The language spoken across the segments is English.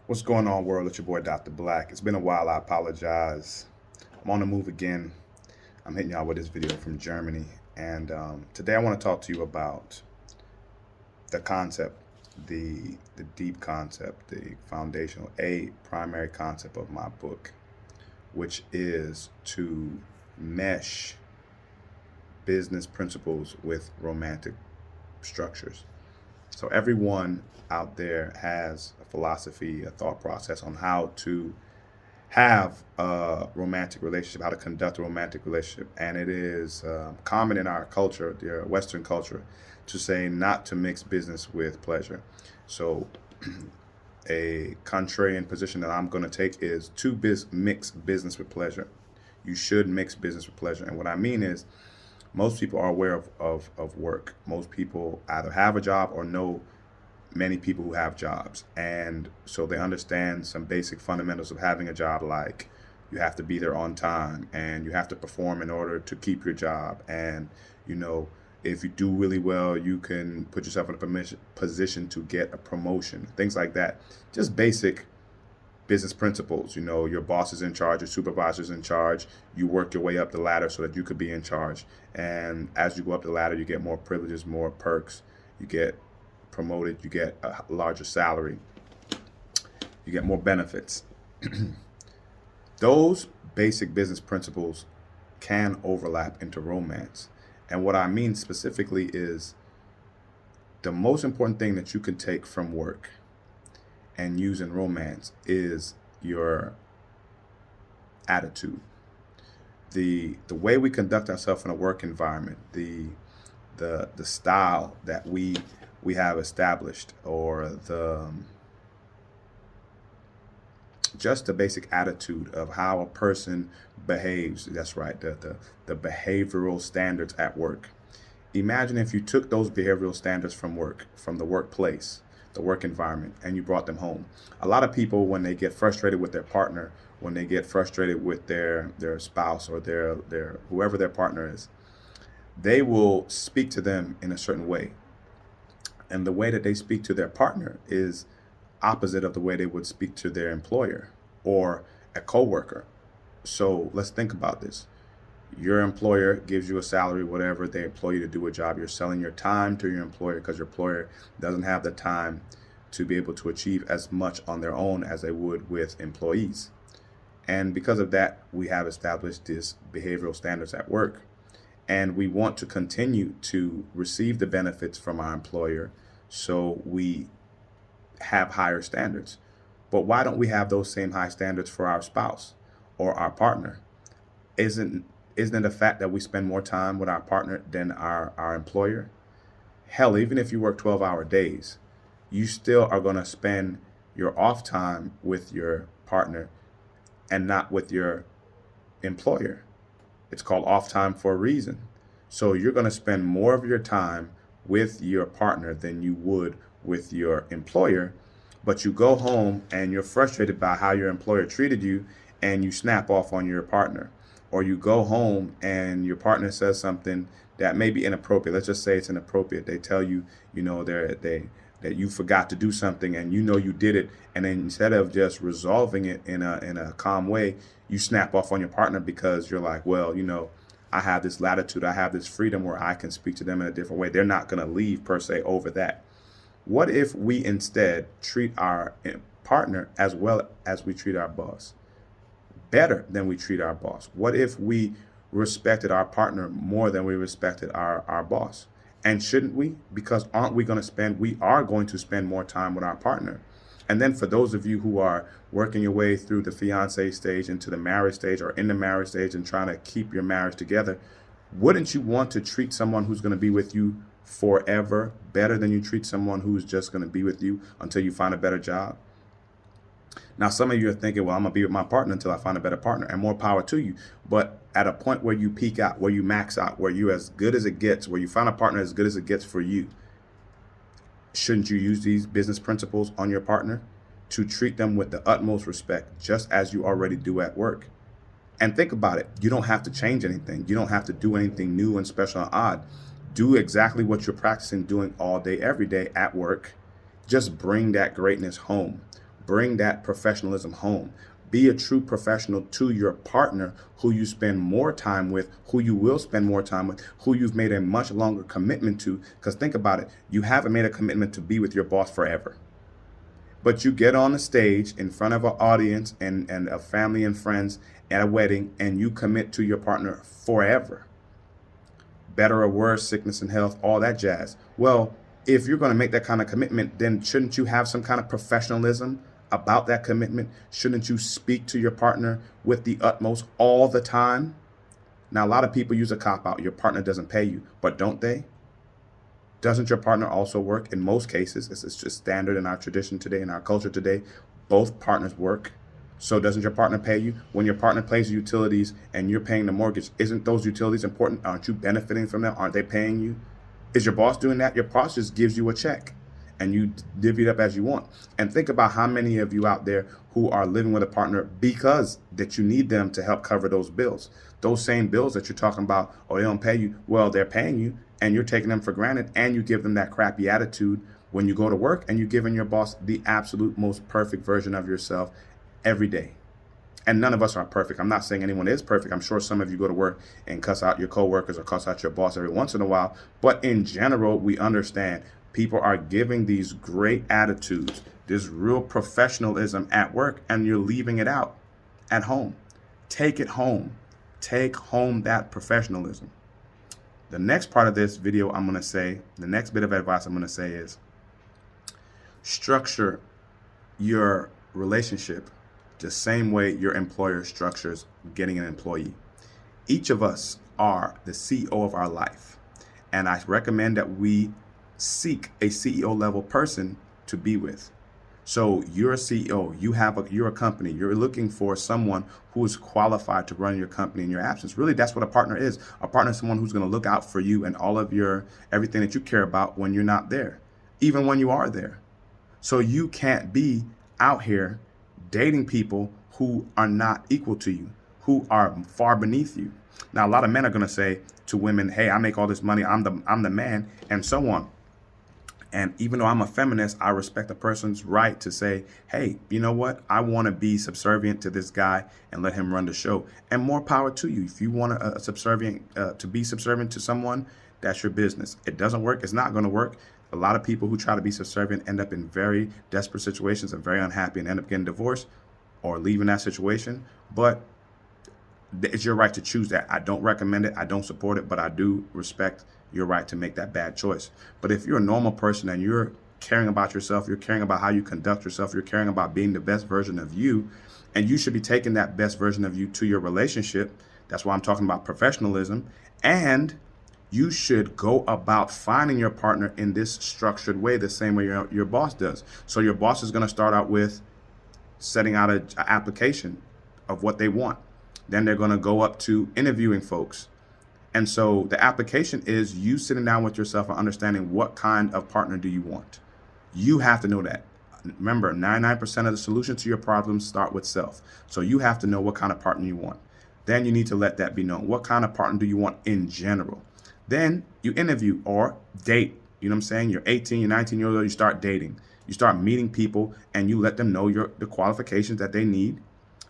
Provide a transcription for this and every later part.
What's going on, world? It's your boy, Dr. Black. It's been a while. I apologize. I'm on the move again. I'm hitting y'all with this video from Germany. And today I want to talk to you about the concept, the deep concept, the foundational, primary concept of my book, which is to mesh business principles with romantic structures. So everyone out there has a philosophy, a thought process on how to have a romantic relationship, how to conduct a romantic relationship. And it is common in our culture, the Western culture, to say not to mix business with pleasure. So a contrarian position that I'm going to take is to mix business with pleasure. You should mix business with pleasure. And what I mean is, most people are aware of work. Most people either have a job or know many people who have jobs. And so they understand some basic fundamentals of having a job, like you have to be there on time and you have to perform in order to keep your job. And, you know, if you do really well, you can put yourself in a position to get a promotion, things like that. Just basic business principles. You know, your boss is in charge, your supervisor's in charge. You work your way up the ladder so that you could be in charge. And as you go up the ladder, you get more privileges, more perks. You get promoted, you get a larger salary, you get more benefits. Those basic business principles can overlap into romance. And what I mean specifically is the most important thing that you can take from work and use in romance is your attitude. The way we conduct ourselves in a work environment, the style that we have established, or the just the basic attitude of how a person behaves. That's right, the behavioral standards at work. Imagine if you took those behavioral standards from work, from the workplace, the work environment, and you brought them home. A lot of people, when they get frustrated with their partner, when they get frustrated with their spouse or their whoever their partner is, they will speak to them in a certain way. And the way that they speak to their partner is opposite of the way they would speak to their employer or a coworker. So let's think about this. Your employer gives you a salary, whatever. They employ you to do a job. You're selling your time to your employer because your employer doesn't have the time to be able to achieve as much on their own as they would with employees. And because of that, we have established this behavioral standards at work. And we want to continue to receive the benefits from our employer, so we have higher standards. But why don't we have those same high standards for our spouse or our partner? Isn't isn't it a fact that we spend more time with our partner than our employer? Hell, even if you work 12-hour days, you still are going to spend your off time with your partner and not with your employer. It's called off time for a reason. So you're going to spend more of your time with your partner than you would with your employer. But you go home and you're frustrated by how your employer treated you, and you snap off on your partner. Or you go home and your partner says something that may be inappropriate. Let's just say it's inappropriate. They tell you, you know, that you forgot to do something and you know you did it, and then instead of just resolving it in a calm way, you snap off on your partner because you're like, well, you know, I have this latitude, I have this freedom where I can speak to them in a different way. They're not going to leave per se over that. What if we instead treat our partner as well as we treat our boss? Better than we treat our boss? What if we respected our partner more than we respected our boss? And shouldn't we? Because we are going to spend more time with our partner. And then for those of you who are working your way through the fiance stage into the marriage stage, or in the marriage stage and trying to keep your marriage together, wouldn't you want to treat someone who's going to be with you forever better than you treat someone who's just going to be with you until you find a better job? Now, some of you are thinking, well, I'm going to be with my partner until I find a better partner, and more power to you. But at a point where you peak out, where you max out, where you're as good as it gets, where you find a partner as good as it gets for you, shouldn't you use these business principles on your partner to treat them with the utmost respect, just as you already do at work? And think about it. You don't have to change anything. You don't have to do anything new and special and odd. Do exactly what you're practicing doing all day, every day at work. Just bring that greatness home. Bring that professionalism home. Be a true professional to your partner who you spend more time with, who you will spend more time with, who you've made a much longer commitment to. Because think about it, you haven't made a commitment to be with your boss forever. But you get on the stage in front of an audience and a family and friends at a wedding, and you commit to your partner forever. Better or worse, sickness and health, all that jazz. Well, if you're going to make that kind of commitment, then shouldn't you have some kind of professionalism about that commitment? Shouldn't you speak to your partner with the utmost all the time? Now, a lot of people use a cop-out. Your partner doesn't pay you, but don't they? Doesn't your partner also work? In most cases, it's just standard in our tradition today, in our culture today, both partners work. So doesn't your partner pay you? When your partner pays the utilities and you're paying the mortgage, isn't those utilities important? Aren't you benefiting from them? Aren't they paying you? Is your boss doing that? Your boss just gives you a check and you divvy it up as you want. And think about how many of you out there who are living with a partner because that you need them to help cover those bills. Those same bills that you're talking about, oh, they don't pay you. Well, they're paying you and you're taking them for granted, and you give them that crappy attitude when you go to work, and you're giving your boss the absolute most perfect version of yourself every day. And none of us are perfect. I'm not saying anyone is perfect. I'm sure some of you go to work and cuss out your coworkers or cuss out your boss every once in a while. But in general, we understand people are giving these great attitudes, this real professionalism at work, and you're leaving it out at home. Take it home. Take home that professionalism. The next part of this video I'm going to say, the next bit of advice I'm going to say is structure your relationship the same way your employer structures getting an employee. Each of us are the CEO of our life, and I recommend that we seek a CEO level person to be with. So you're a CEO, you're a company, you're looking for someone who is qualified to run your company in your absence. Really, that's what a partner is. A partner is someone who's going to look out for you and all of everything that you care about when you're not there, even when you are there. So you can't be out here dating people who are not equal to you, who are far beneath you. Now, a lot of men are going to say to women, hey, I make all this money, I'm the man, and so on. And even though I'm a feminist, I respect a person's right to say, hey, you know what? I want to be subservient to this guy and let him run the show. And more power to you. If you want to be subservient to someone, that's your business. It doesn't work. It's not going to work. A lot of people who try to be subservient end up in very desperate situations and very unhappy and end up getting divorced or leaving that situation. But it's your right to choose that. I don't recommend it. I don't support it, but I do respect your right to make that bad choice. But if you're a normal person and you're caring about yourself, you're caring about how you conduct yourself, you're caring about being the best version of you, and you should be taking that best version of you to your relationship. That's why I'm talking about professionalism. And you should go about finding your partner in this structured way, the same way your boss does. So your boss is going to start out with setting out an application of what they want. Then they're going to go up to interviewing folks. And so the application is you sitting down with yourself and understanding what kind of partner do you want. You have to know that. Remember, 99% of the solution to your problems start with self. So you have to know what kind of partner you want. Then you need to let that be known. What kind of partner do you want in general? Then you interview or date. You know what I'm saying? You're 18, you're 19 years old, you start dating. You start meeting people and you let them know the qualifications that they need.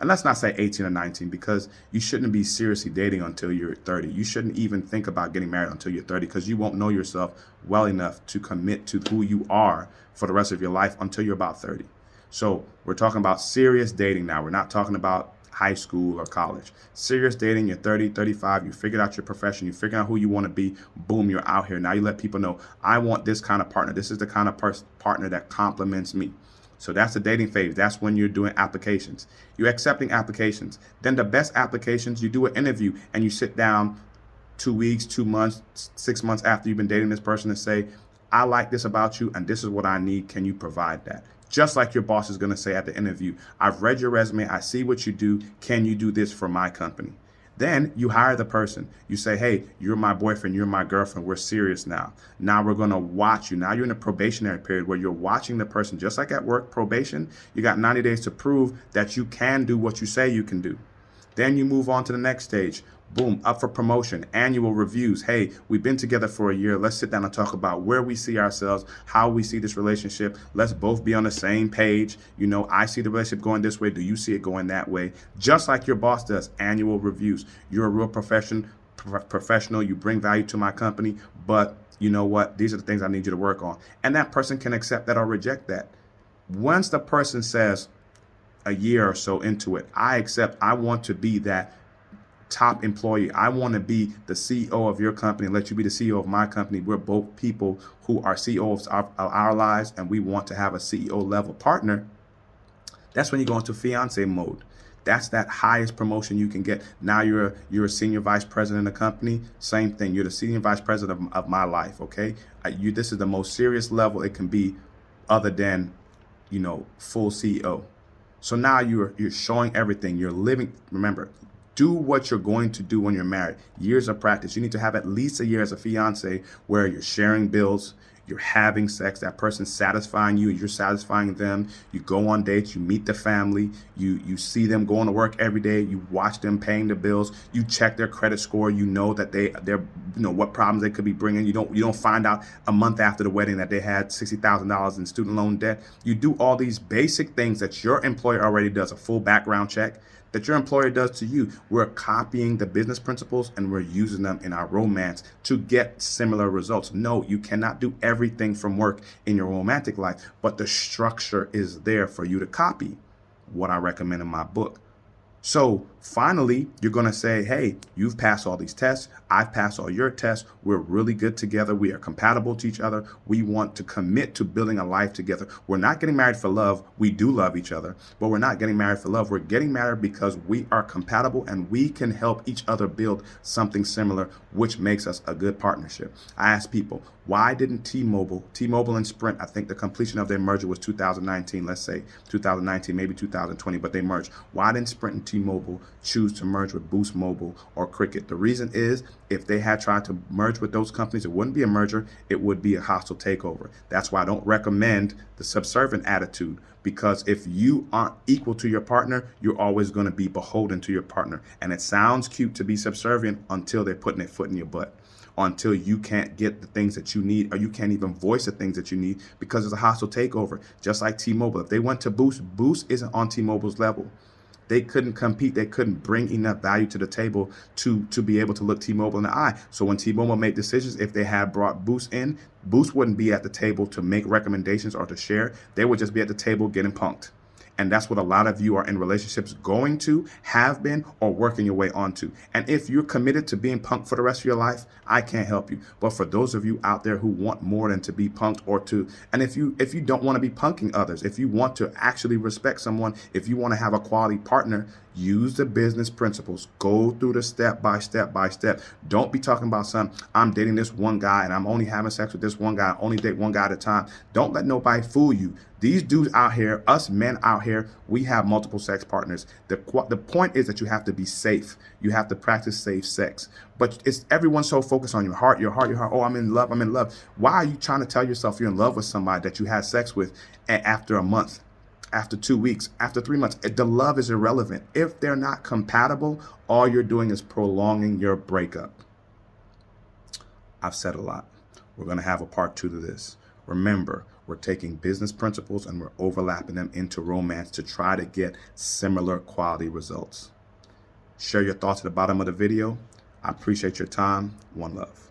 And let's not say 18 or 19, because you shouldn't be seriously dating until you're 30. You shouldn't even think about getting married until you're 30, because you won't know yourself well enough to commit to who you are for the rest of your life until you're about 30. So we're talking about serious dating now. We're not talking about high school or college. Serious dating, you're 30, 35, you figured out your profession, you figured out who you want to be, boom, you're out here. Now you let people know, I want this kind of partner. This is the kind of partner that complements me. So that's the dating phase. That's when you're doing applications. You're accepting applications. Then the best applications, you do an interview and you sit down 2 weeks, 2 months, 6 months after you've been dating this person and say, I like this about you and this is what I need. Can you provide that? Just like your boss is going to say at the interview, I've read your resume. I see what you do. Can you do this for my company? Then you hire the person. You say, hey, you're my boyfriend, you're my girlfriend, we're serious now. Now we're going to watch you. Now you're in a probationary period where you're watching the person. Just like at work, probation, you got 90 days to prove that you can do what you say you can do. Then you move on to the next stage. Boom, up for promotion, annual reviews. Hey, we've been together for a year. Let's sit down and talk about where we see ourselves, how we see this relationship. Let's both be on the same page. You know, I see the relationship going this way. Do you see it going that way? Just like your boss does, annual reviews. You're a real professional. You bring value to my company, but you know what? These are the things I need you to work on. And that person can accept that or reject that. Once the person says a year or so into it, I accept, I want to be that top employee. I want to be the CEO of your company and let you be the CEO of my company. We're both people who are CEOs of our lives, and we want to have a CEO level partner. That's when you go into fiance mode. That's that highest promotion you can get. Now you're a senior vice president of the company. Same thing. You're the senior vice president of my life. Okay. This is the most serious level it can be, other than, you know, full CEO. So now you're showing everything. You're living. Remember, do what you're going to do when you're married. Years of practice. You need to have at least a year as a fiance where you're sharing bills, you're having sex, that person's satisfying you, you're satisfying them. You go on dates, you meet the family, you see them going to work every day, you watch them paying the bills, you check their credit score, you know that they're you know what problems they could be bringing. You don't find out a month after the wedding that they had $60,000 in student loan debt. You do all these basic things that your employer already does, a full background check that your employer does to you. We're copying the business principles and we're using them in our romance to get similar results. No, you cannot do everything from work in your romantic life, but the structure is there for you to copy, what I recommend in my book. So finally, you're going to say, hey, you've passed all these tests. I've passed all your tests. We're really good together. We are compatible to each other. We want to commit to building a life together. We're not getting married for love. We do love each other, but we're not getting married for love. We're getting married because we are compatible and we can help each other build something similar, which makes us a good partnership. I ask people, why didn't T-Mobile and Sprint, I think the completion of their merger was 2019, let's say 2019, maybe 2020, but they merged. Why didn't Sprint and T-Mobile choose to merge with Boost Mobile or Cricket? The reason is, if they had tried to merge with those companies, it wouldn't be a merger, it would be a hostile takeover. That's why I don't recommend the subservient attitude, because if you aren't equal to your partner, you're always going to be beholden to your partner. And it sounds cute to be subservient until they're putting their foot in your butt, until you can't get the things that you need, or you can't even voice the things that you need because it's a hostile takeover. Just like T-Mobile, if they went to Boost isn't on T-Mobile's level. They couldn't compete. They couldn't bring enough value to the table to be able to look T-Mobile in the eye. So when T-Mobile made decisions, if they had brought Boost in, Boost wouldn't be at the table to make recommendations or to share. They would just be at the table getting punked. And that's what a lot of you are in relationships going to, have been, or working your way onto. And if you're committed to being punked for the rest of your life, I can't help you. But for those of you out there who want more than to be punked, or to, and if you don't want to be punking others, if you want to actually respect someone, if you want to have a quality partner, use the business principles. Go through the step by step. Don't be talking about I'm dating this one guy and I'm only having sex with this one guy. I only date one guy at a time. Don't let nobody fool you. These dudes out here, us men out here, we have multiple sex partners. The point is that you have to be safe. You have to practice safe sex. But everyone's so focused on your heart. Oh, I'm in love. Why are you trying to tell yourself you're in love with somebody that you had sex with after a month, after 2 weeks, after 3 months? The love is irrelevant. If they're not compatible, all you're doing is prolonging your breakup. I've said a lot. We're going to have a part 2 to this. Remember, we're taking business principles and we're overlapping them into romance to try to get similar quality results. Share your thoughts at the bottom of the video. I appreciate your time. One love.